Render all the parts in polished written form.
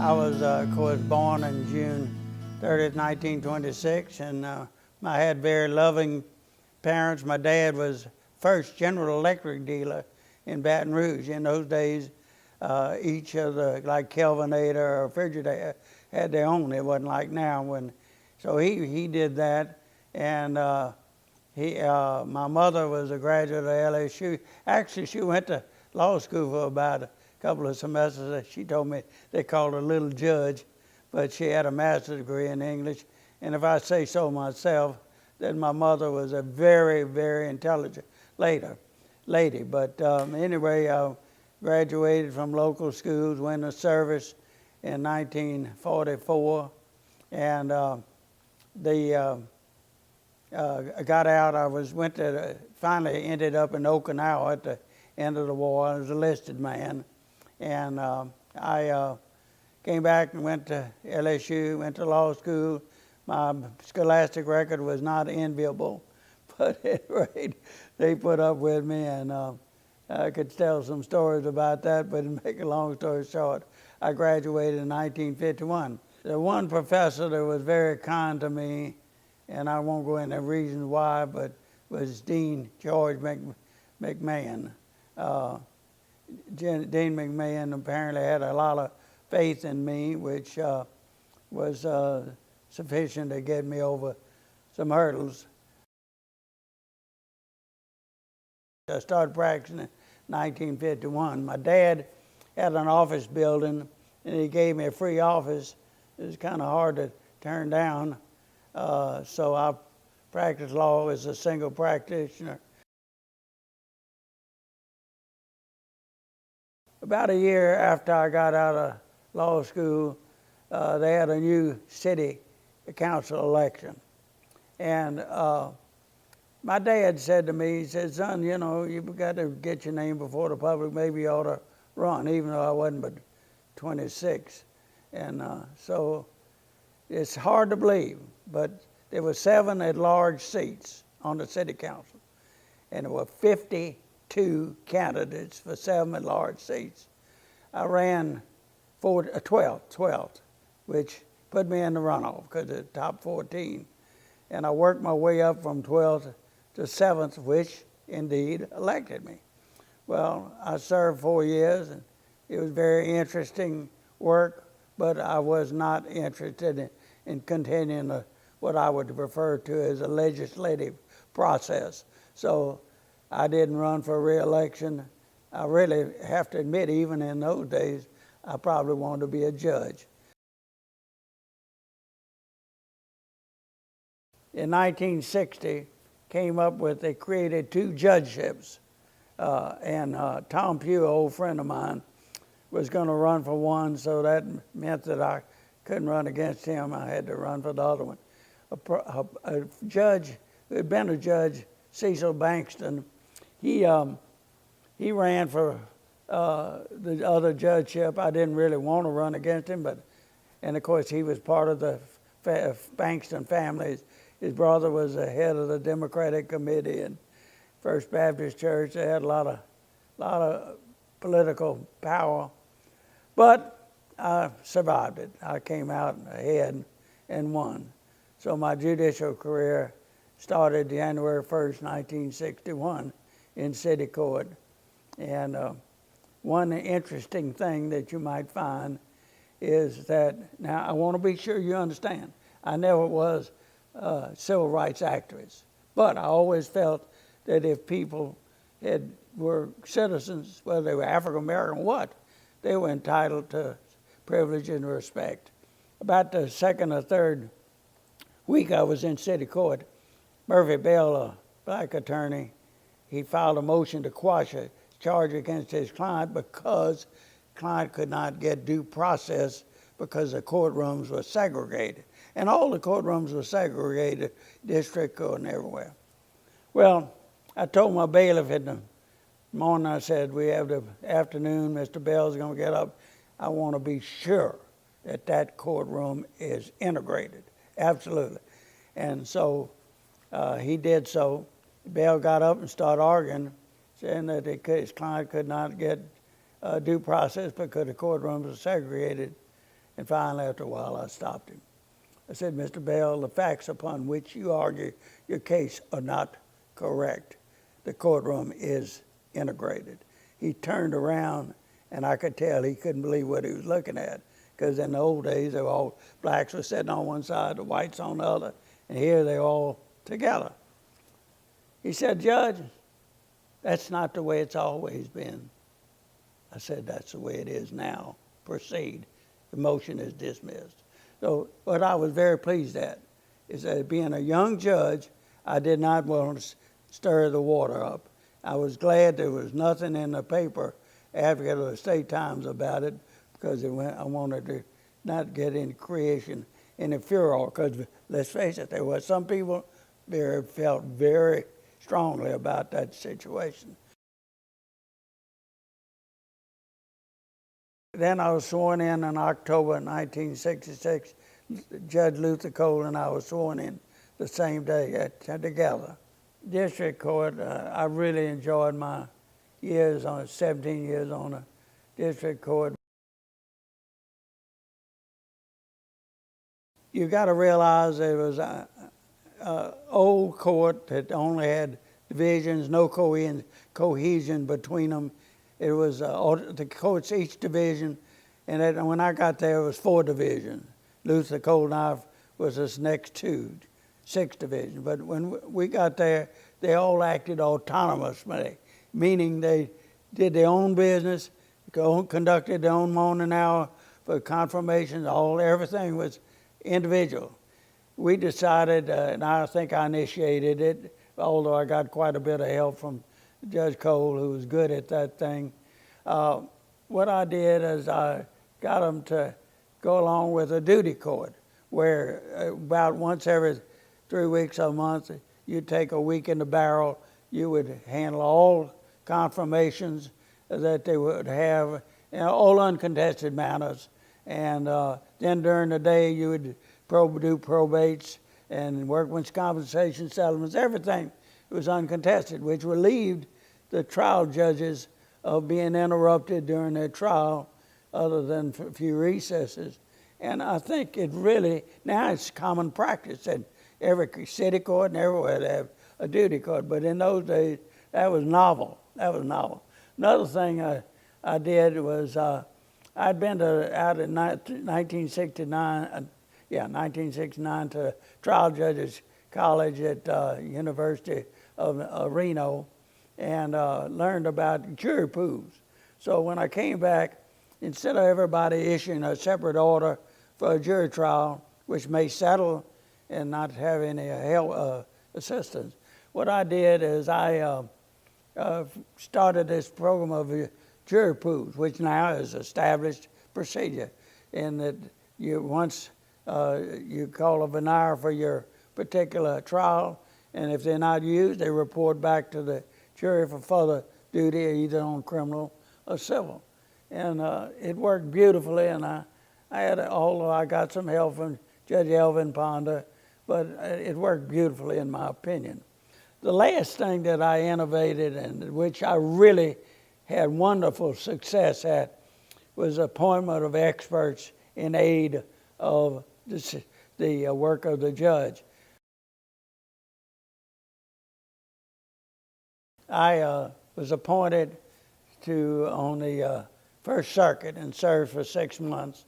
I was, of course, born on June 30th, 1926, and I had very loving parents. My dad was first General Electric dealer in Baton Rouge. In those days, each of the, like Kelvinator or Frigidaire, had their own. It wasn't like now. So he did that, and my mother was a graduate of LSU. Actually, she went to law school for about a couple of semesters. She told me they called her Little Judge, but she had a master's degree in English. And if I say so myself, then my mother was a very, very intelligent lady. But anyway, I graduated from local schools, went to service in 1944, and I got out. Finally ended up in Okinawa at the end of the war. I was a enlisted man, and I came back and went to LSU, went to law school. My scholastic record was not enviable, but at any rate, they put up with me, and I could tell some stories about that, but to make a long story short, I graduated in 1951. The one professor that was very kind to me, and I won't go into reasons why, but was Dean George McMahon. Dean McMahon apparently had a lot of faith in me, which was sufficient to get me over some hurdles. I started practicing in 1951. My dad had an office building, and he gave me a free office. It was kind of hard to turn down, so I practiced law as a single practitioner. About a year after I got out of law school, they had a new city council election. And my dad said to me, he said, "Son, you know, you've got to get your name before the public. Maybe you ought to run," even though I wasn't but 26. And so it's hard to believe, but there were 7 at-large seats on the city council, and there were 52 candidates for 7 at-large seats. I ran 12th, which put me in the runoff because of the top 14. And I worked my way up from 12th to 7th, which indeed elected me. Well, I served 4 years, and it was very interesting work, but I was not interested in continuing what I would refer to as a legislative process. So I didn't run for re-election. I really have to admit, even in those days, I probably wanted to be a judge. In 1960, they created 2 judgeships, and Tom Pugh, an old friend of mine, was going to run for one, so that meant that I couldn't run against him. I had to run for the other one. A judge who had been a judge, Cecil Bankston, he ran for the other judgeship. I didn't really want to run against him, and of course he was part of the Bankston family. His brother was the head of the Democratic Committee in First Baptist Church. They had a lot of political power, but I survived it. I came out ahead and won. So my judicial career started January 1st, 1961 in city court. And one interesting thing that you might find is that, now I want to be sure you understand, I never was a civil rights activist, but I always felt that if people were citizens, whether they were African American or what, they were entitled to privilege and respect. About the second or third week I was in city court, Murphy Bell, a black attorney, he filed a motion to quash a charge against his client because the client could not get due process because the courtrooms were segregated. And all the courtrooms were segregated, district court and everywhere. Well, I told my bailiff in the morning, I said, "We have the afternoon, Mr. Bell's going to get up. I want to be sure that that courtroom is integrated, absolutely." And so he did so. Bell got up and started arguing, saying that his client could not get due process because the courtrooms were segregated. And finally, after a while, I stopped him. I said, Mr. Bell, the facts upon which you argue your case are not correct. The courtroom is integrated. He turned around, and I could tell he couldn't believe what he was looking at, because in the old days, they were all blacks were sitting on one side, the whites on the other, and here they're all together. He said, Judge, that's not the way it's always been. I said, that's the way it is now. Proceed. The motion is dismissed. So what I was very pleased at is that being a young judge, I did not want to stir the water up. I was glad there was nothing in the paper, Advocate or the State Times, about it, because I wanted to not get any creation, any furor, because let's face it, there were some people there felt very strongly about that situation. Then I was sworn in October 1966. Judge Luther Cole and I were sworn in the same day together. District Court, I really enjoyed my years 17 years on the District Court. You got to realize there was an old court that only had divisions, no cohesion between them. It was the courts, each division, and when I got there, it was 4 divisions. Luther Cole and I was this next 6 divisions. But when we got there, they all acted autonomously, meaning they did their own business, conducted their own morning hour for confirmations, everything was individual. We decided, and I think I initiated it, although I got quite a bit of help from Judge Cole, who was good at that thing. What I did is I got them to go along with a duty court, where about once every 3 weeks a month, you'd take a week in the barrel, you would handle all confirmations that they would have, all uncontested matters, and then during the day you would do probates and workman's compensation settlements, everything was uncontested, which relieved the trial judges of being interrupted during their trial, other than for a few recesses. And I think it really, now it's common practice that every city court and everywhere they have a duty court, but in those days, that was novel. Another thing I did was, I'd been out in 1969 to Trial Judges College at University of Reno, and learned about jury pools. So when I came back, instead of everybody issuing a separate order for a jury trial, which may settle and not have any help, assistance, what I did is I started this program of jury pools, which now is established procedure, in that once you call a venire for your particular trial, and if they're not used, they report back to the jury for further duty, either on criminal or civil. And it worked beautifully, and I had, although I got some help from Judge Elvin Ponder, but it worked beautifully in my opinion. The last thing that I innovated, and which I really had wonderful success at, was appointment of experts in aid of the work of the judge. I was appointed on the First Circuit and served for 6 months.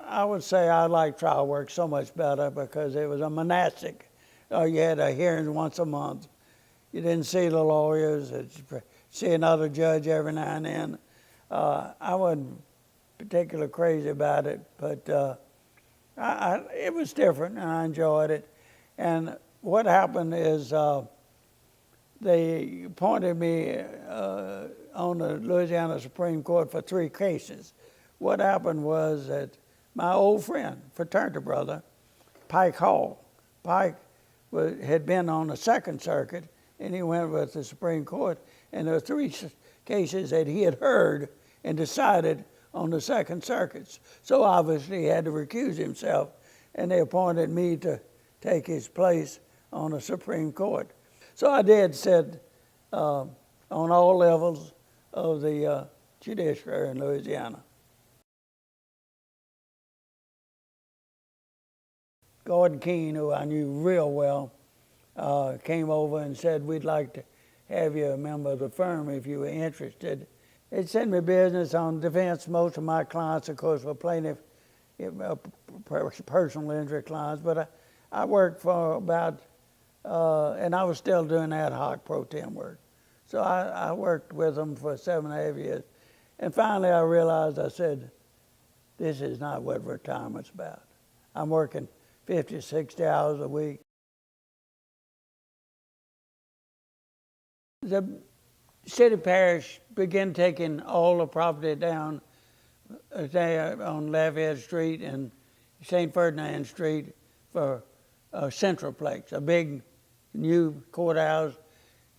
I would say I liked trial work so much better because it was a monastic. You had a hearing once a month. You didn't see the lawyers, see another judge every now and then. I wasn't particularly crazy about it, but it was different, and I enjoyed it. And what happened is they appointed me on the Louisiana Supreme Court for 3 cases. What happened was that my old friend, fraternity brother, Pike Hall, had been on the Second Circuit, and he went with the Supreme Court, and there were 3 cases that he had heard and decided on the Second Circuit. So obviously he had to recuse himself, and they appointed me to take his place on the Supreme Court. So I did sit on all levels of the judiciary in Louisiana. Gordon Keene, who I knew real well, came over and said, we'd like to have you a member of the firm if you were interested. It sent me business on defense. Most of my clients, of course, were plaintiff, personal injury clients, but I worked for about, and I was still doing ad hoc pro tem work. So I worked with them for 7.5 years. And finally I realized, I said, this is not what retirement's about. I'm working 50, 60 hours a week. The city parish began taking all the property down there on Lafayette Street and St. Ferdinand Street for a centralplex, a big new courthouse,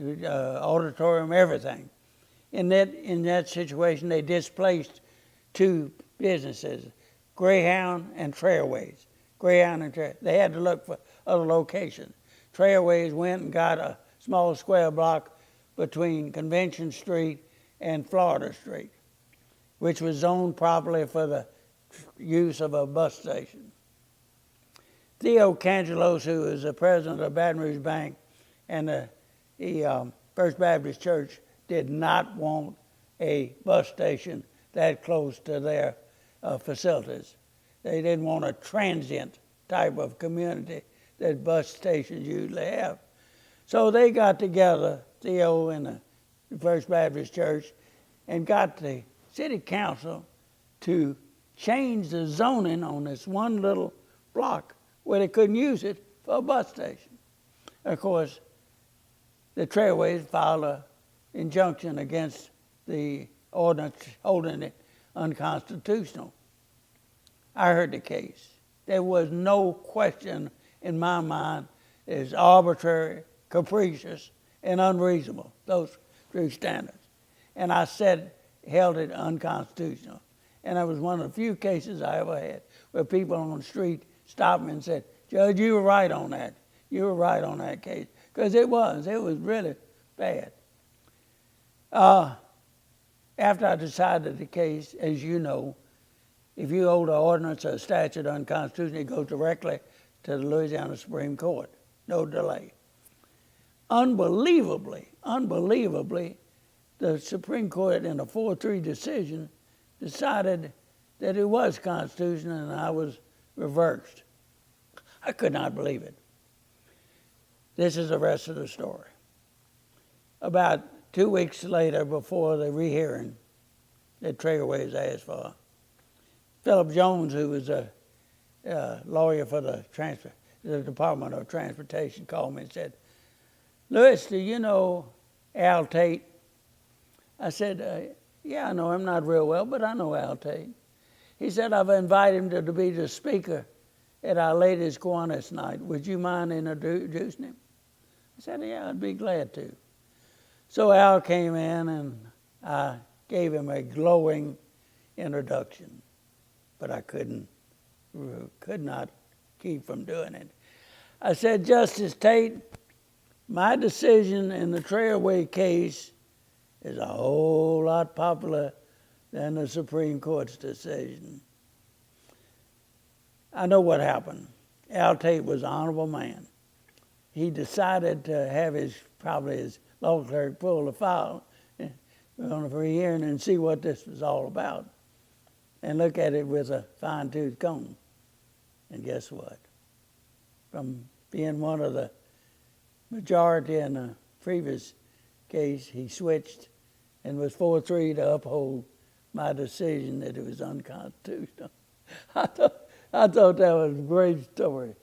auditorium, everything. In that situation, they displaced two businesses, Greyhound and Trailways. Greyhound and Trailways. They had to look for other locations. Trailways went and got a small square block between Convention Street and Florida Street, which was zoned properly for the use of a bus station. Theo Cangelos, who is the president of Baton Rouge Bank and the First Baptist Church, did not want a bus station that close to their facilities. They didn't want a transient type of community that bus stations usually have. So they got together, Theo and the First Baptist Church, and got the city council to change the zoning on this one little block where they couldn't use it for a bus station. Of course, the Trailways filed an injunction against the ordinance holding it unconstitutional. I heard the case. There was no question in my mind it's arbitrary, capricious, and unreasonable, those three standards. And I held it unconstitutional. And that was one of the few cases I ever had where people on the street stopped me and said, Judge, you were right on that. You were right on that case. Because it was really bad. After I decided the case, as you know, if you hold an ordinance or a statute unconstitutional, it goes directly to the Louisiana Supreme Court. No delay. Unbelievably, the Supreme Court in a 4-3 decision decided that it was constitutional and I was reversed. I could not believe it. This is the rest of the story. About 2 weeks later, before the rehearing that Trailways asked for, Philip Jones, who was a lawyer for the Department of Transportation, called me and said, Louis, do you know Al Tate? I said, yeah, I know him, not real well, but I know Al Tate. He said, I've invited him to be the speaker at our ladies' Kiwanis night. Would you mind introducing him? I said, yeah, I'd be glad to. So Al came in and I gave him a glowing introduction, but I could not keep from doing it. I said, Justice Tate, my decision in the Trailway case is a whole lot popular than the Supreme Court's decision. I know what happened. Al Tate was an honorable man. He decided to have his law clerk pull the file on a rehearing and see what this was all about and look at it with a fine-tooth comb. And guess what? From being one of the majority in the previous case, he switched and was 4-3 to uphold my decision that it was unconstitutional. I thought that was a great story,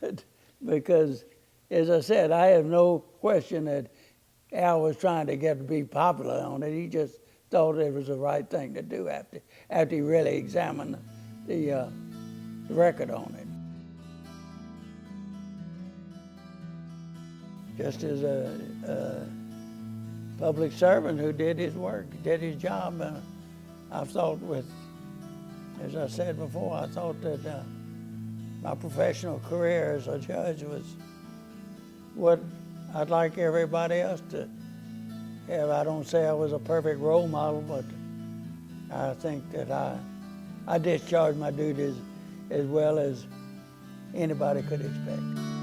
but because, as I said, I have no question that Al was trying to get to be popular on it. He just thought it was the right thing to do after he really examined the record on it. Just as a public servant who did his work, did his job, I thought as I said before, I thought that my professional career as a judge was what I'd like everybody else to have. I don't say I was a perfect role model, but I think that I discharged my duties as well as anybody could expect.